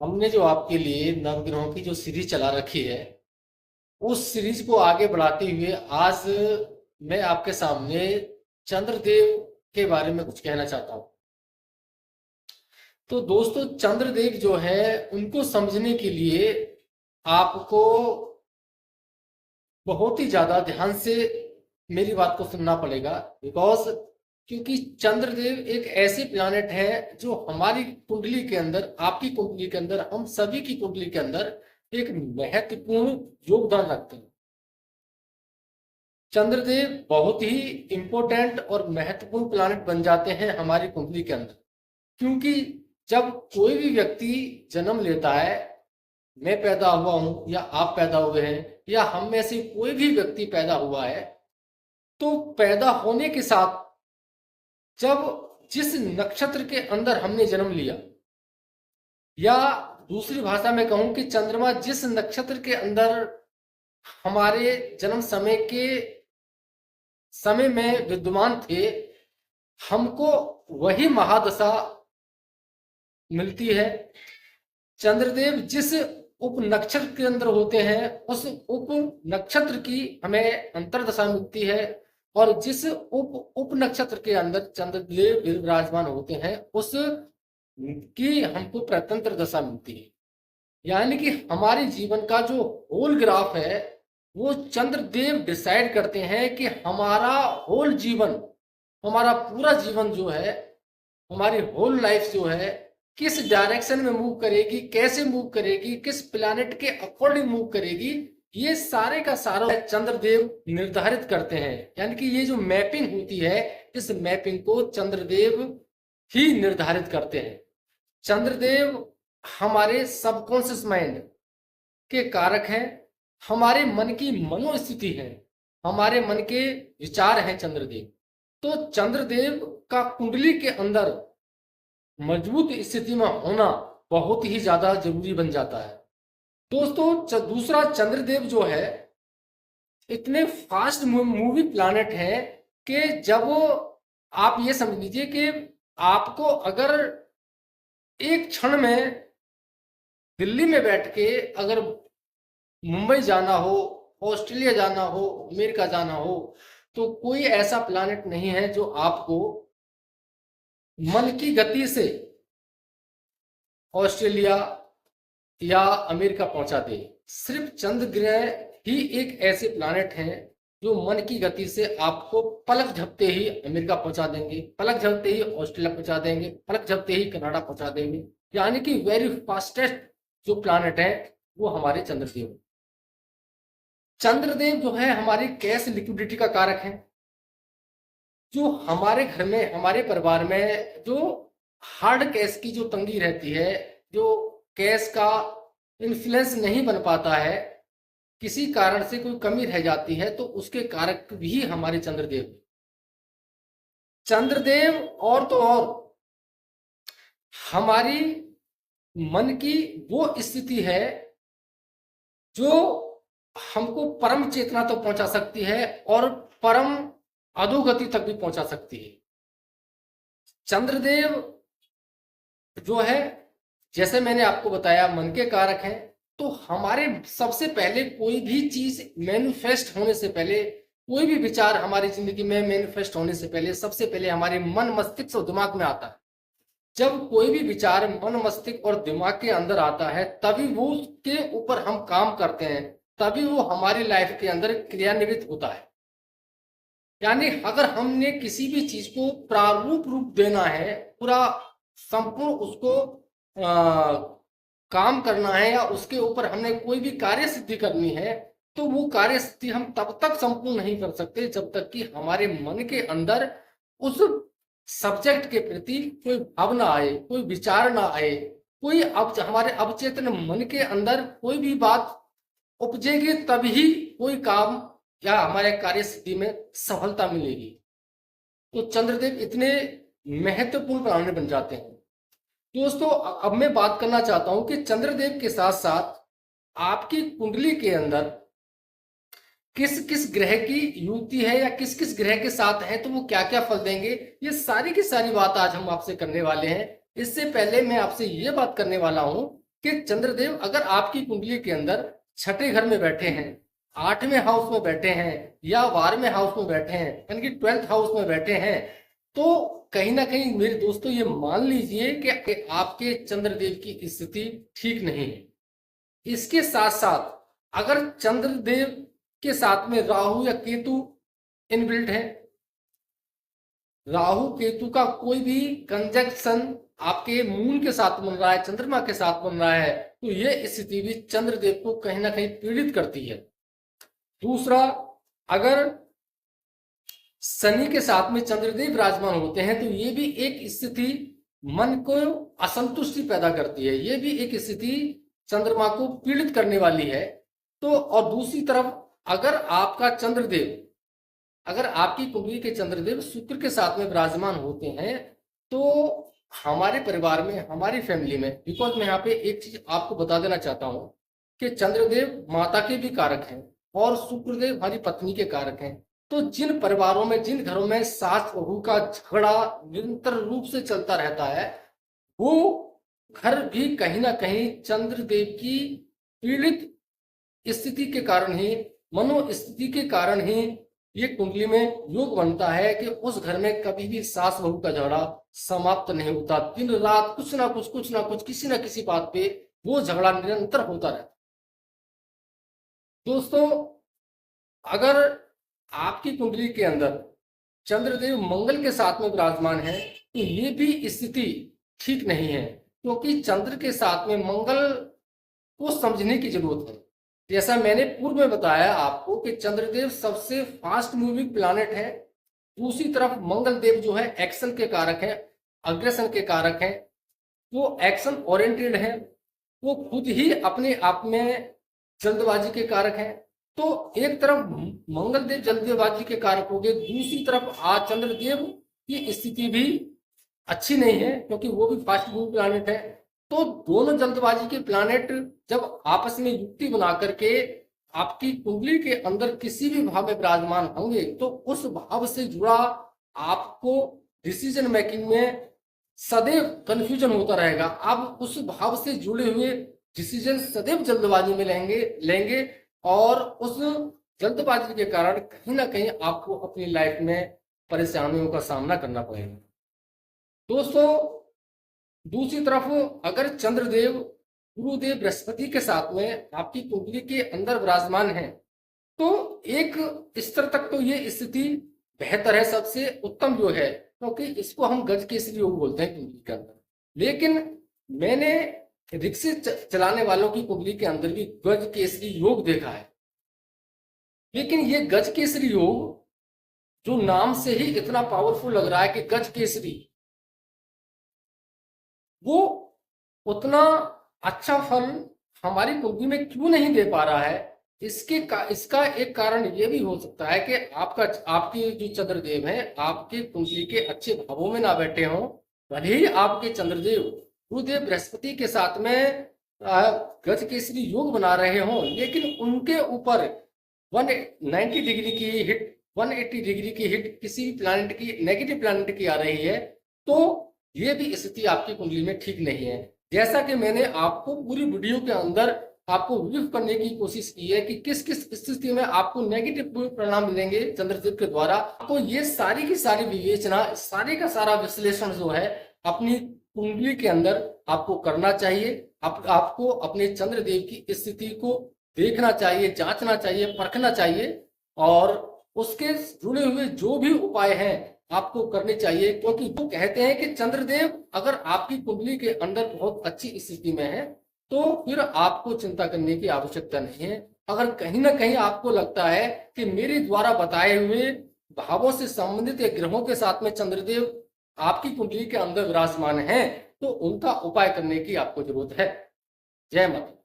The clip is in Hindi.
हमने जो आपके लिए नवग्रहों की जो सीरीज चला रखी है, उस सीरीज को आगे बढ़ाते हुए आज मैं आपके सामने चंद्रदेव के बारे में कुछ कहना चाहता हूँ। तो दोस्तों, चंद्रदेव जो है उनको समझने के लिए आपको बहुत ही ज्यादा ध्यान से मेरी बात को सुनना पड़ेगा। बिकॉज क्योंकि चंद्रदेव एक ऐसे प्लैनेट है जो हमारी कुंडली के अंदर, आपकी कुंडली के अंदर, हम सभी की कुंडली के अंदर एक महत्वपूर्ण योगदान रखते हैं। चंद्रदेव बहुत ही इंपॉर्टेंट और महत्वपूर्ण प्लैनेट बन जाते हैं हमारी कुंडली के अंदर। क्योंकि जब कोई भी व्यक्ति जन्म लेता है, मैं पैदा हुआ हूं या आप पैदा हुए हैं या हम में से कोई भी व्यक्ति पैदा हुआ है, तो पैदा होने के साथ जब जिस नक्षत्र के अंदर हमने जन्म लिया, या दूसरी भाषा में कहूं कि चंद्रमा जिस नक्षत्र के अंदर हमारे जन्म समय में विद्यमान थे, हमको वही महादशा मिलती है। चंद्रदेव जिस उप नक्षत्र के अंदर होते हैं, उस उप नक्षत्र की हमें अंतर्दशा मिलती है, और जिस उप नक्षत्र के अंदर चंद्रदेव विराजमान होते हैं, उस की हमको प्रत्यंतर दशा मिलती है। यानी कि हमारे जीवन का जो होल ग्राफ है, वो चंद्रदेव डिसाइड करते हैं कि हमारा होल जीवन, हमारा पूरा जीवन जो है, हमारी होल लाइफ जो है, किस डायरेक्शन में मूव करेगी, कैसे मूव करेगी, किस प्लैनेट के अकॉर्डिंग मूव करेगी, ये सारे का सारा चंद्रदेव निर्धारित करते हैं। यानी कि ये जो मैपिंग होती है, इस मैपिंग को चंद्रदेव ही निर्धारित करते हैं। चंद्रदेव हमारे सबकॉन्शियस माइंड के कारक हैं, हमारे मन की मनोस्थिति है, हमारे मन के विचार हैं चंद्रदेव। तो चंद्रदेव का कुंडली के अंदर मजबूत स्थिति में होना बहुत ही ज्यादा जरूरी बन जाता है। दोस्तों, दूसरा, चंद्रदेव जो है इतने फास्ट मूविंग प्लैनेट है कि जब आप ये समझ लीजिए कि आपको अगर एक क्षण में दिल्ली में बैठ के अगर मुंबई जाना हो, ऑस्ट्रेलिया जाना हो, अमेरिका जाना हो, तो कोई ऐसा प्लैनेट नहीं है जो आपको मन की गति से ऑस्ट्रेलिया या अमेरिका पहुंचा दे। सिर्फ चंद्र ग्रह ही एक ऐसे प्लैनेट हैं जो मन की गति से आपको पलक झपते ही अमेरिका पहुंचा देंगे, पलक झपते ही ऑस्ट्रेलिया पहुंचा देंगे, पलक झपते ही कनाडा पहुंचा देंगे। यानी कि वेरी फास्टेस्ट जो प्लैनेट है वो हमारे चंद्रदेव। चंद्रदेव जो है हमारी कैश लिक्विडिटी का कारक है। जो हमारे घर में, हमारे परिवार में जो हार्ड कैश की जो तंगी रहती है, जो कैश का इन्फ्लुएंस नहीं बन पाता है, किसी कारण से कोई कमी रह जाती है, तो उसके कारक भी हमारे चंद्रदेव। चंद्रदेव और तो और हमारी मन की वो स्थिति है जो हमको परम चेतना तक पहुंचा सकती है और परम अधोगति तक भी पहुंचा सकती है। चंद्रदेव जो है, जैसे मैंने आपको बताया, मन के कारक हैं। तो हमारे सबसे पहले कोई भी चीज मैनिफेस्ट होने से पहले, कोई भी विचार हमारी जिंदगी में मैनिफेस्ट होने से पहले, सबसे पहले हमारे मन, मस्तिष्क और दिमाग में आता है। जब कोई भी विचार मन, मस्तिष्क और दिमाग के अंदर आता है, तभी वो उसके ऊपर हम काम करते हैं, तभी वो हमारी लाइफ के अंदर क्रियान्वित होता है। यानी अगर हमने किसी भी चीज को प्रारूप रूप देना है, पूरा संपूर्ण उसको काम करना है, या उसके ऊपर हमने कोई भी कार्य सिद्धि करनी है, तो वो कार्य सिद्धि हम तब तक संपूर्ण नहीं कर सकते जब तक कि हमारे मन के अंदर उस सब्जेक्ट के प्रति कोई भावना आए, कोई विचार ना आए, कोई हमारे अवचेतन मन के अंदर कोई भी बात उपजेगी, तभी कोई काम या हमारे कार्य सिद्धि में सफलता मिलेगी। तो चंद्रदेव इतने महत्वपूर्ण प्लैनेट बन जाते हैं। दोस्तों, अब मैं बात करना चाहता हूं कि चंद्रदेव के साथ साथ आपकी कुंडली के अंदर किस किस ग्रह की युति है या किस किस ग्रह के साथ है, तो वो क्या क्या फल देंगे, ये सारी की सारी बात आज हम आपसे करने वाले हैं। इससे पहले मैं आपसे ये बात करने वाला हूं कि चंद्रदेव अगर आपकी कुंडली के अंदर छठे घर में बैठे हैं, 8वें हाउस में बैठे हैं या 12वें हाउस में बैठे हैं, यानी कि 12th हाउस में बैठे हैं, तो कहीं ना कहीं मेरे दोस्तों ये मान लीजिए कि आपके चंद्रदेव की स्थिति ठीक नहीं है। इसके साथ साथ अगर चंद्रदेव के साथ में राहु या केतु इनबिल्ट है, राहु केतु का कोई भी कंजक्शन आपके मून के साथ बन रहा है, चंद्रमा के साथ बन रहा है, तो यह स्थिति भी चंद्रदेव को कहीं ना कहीं पीड़ित करती है। दूसरा, अगर शनि के साथ में चंद्रदेव विराजमान होते हैं तो ये भी एक स्थिति मन को असंतुष्टि पैदा करती है, ये भी एक स्थिति चंद्रमा को पीड़ित करने वाली है। तो और दूसरी तरफ अगर आपका चंद्रदेव, अगर आपकी कुंडली के चंद्रदेव शुक्र के साथ में विराजमान होते हैं तो हमारे परिवार में, हमारी फैमिली में, बिकॉज मैं यहाँ पे एक चीज आपको बता देना चाहता हूँ कि चंद्रदेव माता के भी कारक हैं और शुक्रदेव हमारी पत्नी के कारक हैं। तो जिन परिवारों में, जिन घरों में सास बहू का झगड़ा निरंतर रूप से चलता रहता है, वो घर भी कहीं ना कहीं चंद्रदेव की पीड़ित स्थिति के कारण ही, मनोस्थिति के कारण ही ये कुंडली में योग बनता है कि उस घर में कभी भी सास बहू का झगड़ा समाप्त नहीं होता। दिन रात कुछ ना कुछ किसी ना किसी बात पे वो झगड़ा निरंतर होता रहता। दोस्तों, अगर आपकी कुंडली के अंदर चंद्रदेव मंगल के साथ में विराजमान है तो ये भी स्थिति ठीक नहीं है, क्योंकि चंद्र के साथ में मंगल को समझने की जरूरत है। जैसा मैंने पूर्व में बताया आपको कि चंद्रदेव सबसे फास्ट मूविंग प्लैनेट है। दूसरी तरफ मंगल देव जो है एक्शन के कारक है, अग्रेशन के कारक है, वो एक्शन ओरिएंटेड है, वो खुद ही अपने आप में जल्दबाजी के कारक है। तो एक तरफ मंगल देव जल्दबाजी के कारक हो गए, दूसरी तरफ आज चंद्रदेव की स्थिति भी अच्छी नहीं है क्योंकि वो भी फास्ट मूविंग प्लैनेट है। तो दोनों जल्दबाजी के प्लैनेट जब आपस में युक्ति बना करके आपकी कुंडली के अंदर किसी भी भाव में विराजमान होंगे तो उस भाव से जुड़ा आपको डिसीजन मेकिंग में सदैव कंफ्यूजन होता रहेगा। आप उस भाव से जुड़े हुए डिसीजन सदैव जल्दबाजी में लेंगे और उस जल्दबाजी के कारण कहीं ना कहीं आपको अपनी लाइफ में परेशानियों का सामना करना पड़ेगा। दोस्तों, दूसरी तरफ अगर चंद्रदेव गुरुदेव बृहस्पति के साथ में आपकी कुंडली के अंदर विराजमान है तो एक स्तर तक तो ये स्थिति बेहतर है, सबसे उत्तम जो है, क्योंकि इसको हम गज केसरी योग बोलते हैं कुंडली के अंदर। लेकिन मैंने रिक्शे चलाने वालों की कुंडली के अंदर भी गज केसरी योग देखा है, लेकिन ये गज केसरी योग जो नाम से ही इतना पावरफुल लग रहा है कि गज केसरी, वो उतना अच्छा फल हमारी कुंडली में क्यों नहीं दे पा रहा है। इसका एक कारण ये भी हो सकता है कि आपके जो चंद्रदेव हैं आपके कुंडली के अच्छे भावों में ना बैठे हों। भले ही आपके चंद्रदेव गुरुदेव बृहस्पति के साथ में गज केसरी योग बना रहे हों, लेकिन उनके ऊपर 190 डिग्री की हिट, 180 डिग्री की हिट किसी भी प्लैनेट की, नेगेटिव प्लैनेट की आ रही है, तो ये भी स्थिति आपकी कुंडली में ठीक नहीं है। जैसा कि मैंने आपको पूरी वीडियो के अंदर आपको ब्रीफ करने की कोशिश की है कि किस किस स्थिति में आपको नेगेटिव परिणाम मिलेंगे चंद्रदेव के द्वारा, तो ये सारी की सारी विवेचना, सारे का सारा विश्लेषण जो है अपनी कुंडली के अंदर आपको करना चाहिए। आपको अपने चंद्रदेव की स्थिति को देखना चाहिए, जांचना चाहिए, परखना चाहिए और उसके जुड़े हुए जो भी उपाय हैं आपको करने चाहिए। क्योंकि वो कहते हैं कि चंद्रदेव अगर आपकी कुंडली के अंदर बहुत अच्छी स्थिति में है तो फिर आपको चिंता करने की आवश्यकता नहीं है। अगर कहीं ना कहीं आपको लगता है कि मेरे द्वारा बताए हुए भावों से संबंधित ग्रहों के साथ में चंद्रदेव आपकी कुंडली के अंदर विराजमान है तो उनका उपाय करने की आपको जरूरत है। जय माता।